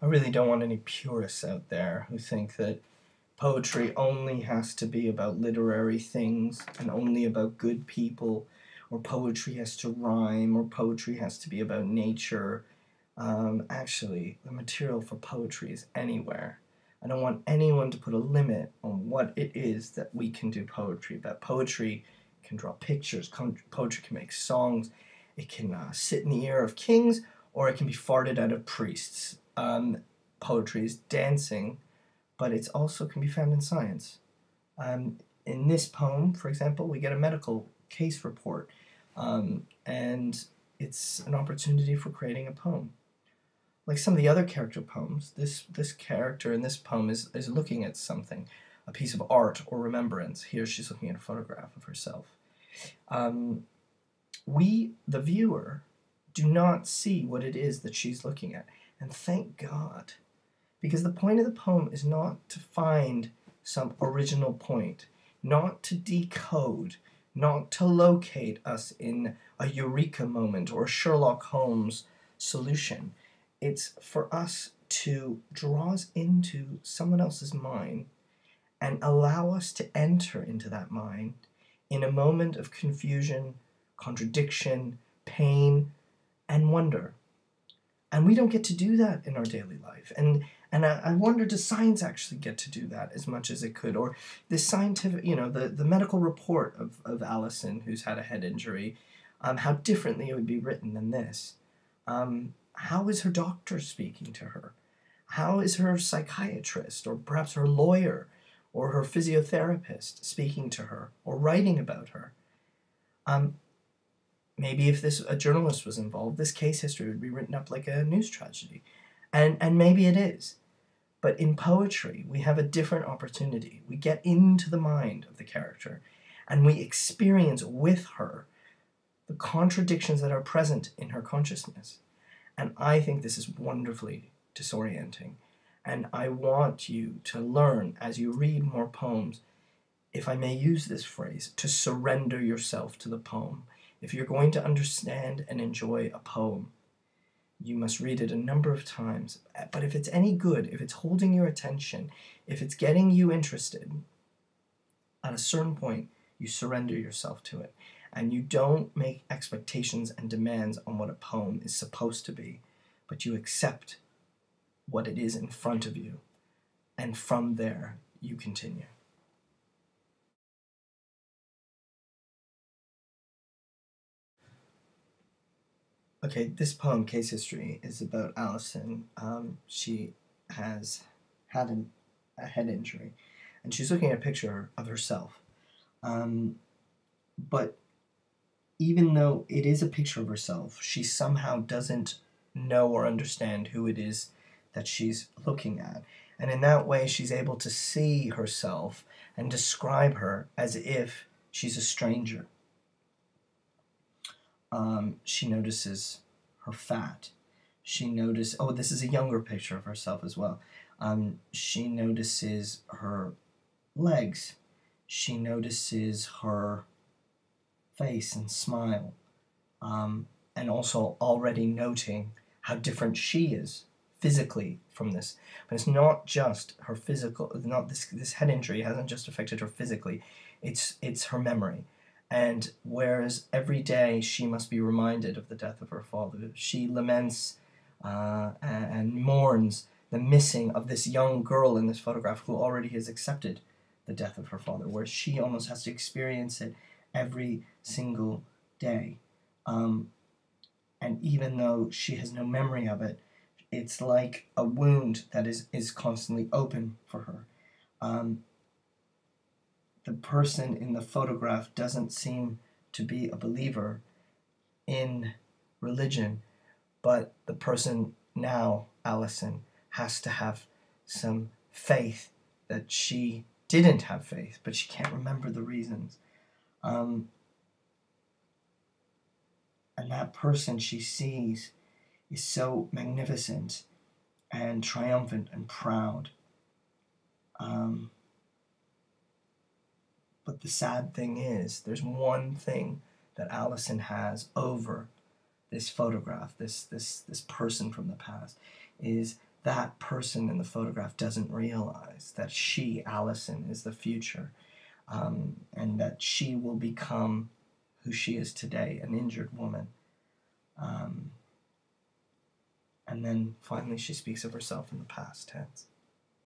I really don't want any purists out there who think that poetry only has to be about literary things and only about good people, or poetry has to rhyme, or poetry has to be about nature. Actually, the material for poetry is anywhere. I don't want anyone to put a limit on what it is that we can do poetry about. Poetry can draw pictures, poetry can make songs, it can sit in the ear of kings, or it can be farted out of priests. Poetry is dancing, but it also can be found in science. In this poem, for example, we get a medical case report, and it's an opportunity for creating a poem. Like some of the other character poems, this character in this poem is looking at something, a piece of art or remembrance. Here she's looking at a photograph of herself. We, the viewer, do not see what it is that she's looking at, and thank God. Because the point of the poem is not to find some original point, not to decode, not to locate us in a eureka moment or a Sherlock Holmes solution. It's for us to draw us into someone else's mind and allow us to enter into that mind in a moment of confusion, contradiction, pain, and wonder. And we don't get to do that in our daily life. And I wonder, does science actually get to do that as much as it could? Or the scientific, the medical report of Alison, who's had a head injury, how differently it would be written than this. How is her doctor speaking to her? How is her psychiatrist, or perhaps her lawyer, or her physiotherapist speaking to her, or writing about her? Maybe if a journalist was involved, this case history would be written up like a news tragedy. And maybe it is. But in poetry, we have a different opportunity. We get into the mind of the character, and we experience with her the contradictions that are present in her consciousness. And I think this is wonderfully disorienting. And I want you to learn, as you read more poems, if I may use this phrase, to surrender yourself to the poem. If you're going to understand and enjoy a poem, you must read it a number of times. But if it's any good, if it's holding your attention, if it's getting you interested, at a certain point, you surrender yourself to it. And you don't make expectations and demands on what a poem is supposed to be, but you accept what it is in front of you. And from there, you continue. Okay, this poem, Case History, is about Alison. She has had a head injury, and she's looking at a picture of herself. But even though it is a picture of herself, she somehow doesn't know or understand who it is that she's looking at. And in that way, she's able to see herself and describe her as if she's a stranger. She notices her fat. She notices, this is a younger picture of herself as well. She notices her legs. She notices her face and smile. And also already noting how different she is physically from this. But it's not just her physical, this head injury hasn't just affected her physically, it's her memory. And whereas every day she must be reminded of the death of her father, she laments and mourns the missing of this young girl in this photograph who already has accepted the death of her father, where she almost has to experience it every single day. And even though she has no memory of it, it's like a wound that is constantly open for her. The person in the photograph doesn't seem to be a believer in religion, but the person now, Alison, has to have some faith that she didn't have faith, but she can't remember the reasons. And that person she sees is so magnificent and triumphant and proud. But the sad thing is, there's one thing that Alison has over this photograph, this person from the past, is that person in the photograph doesn't realize that she, Alison, is the future, and that she will become who she is today, an injured woman. And then finally she speaks of herself in the past tense.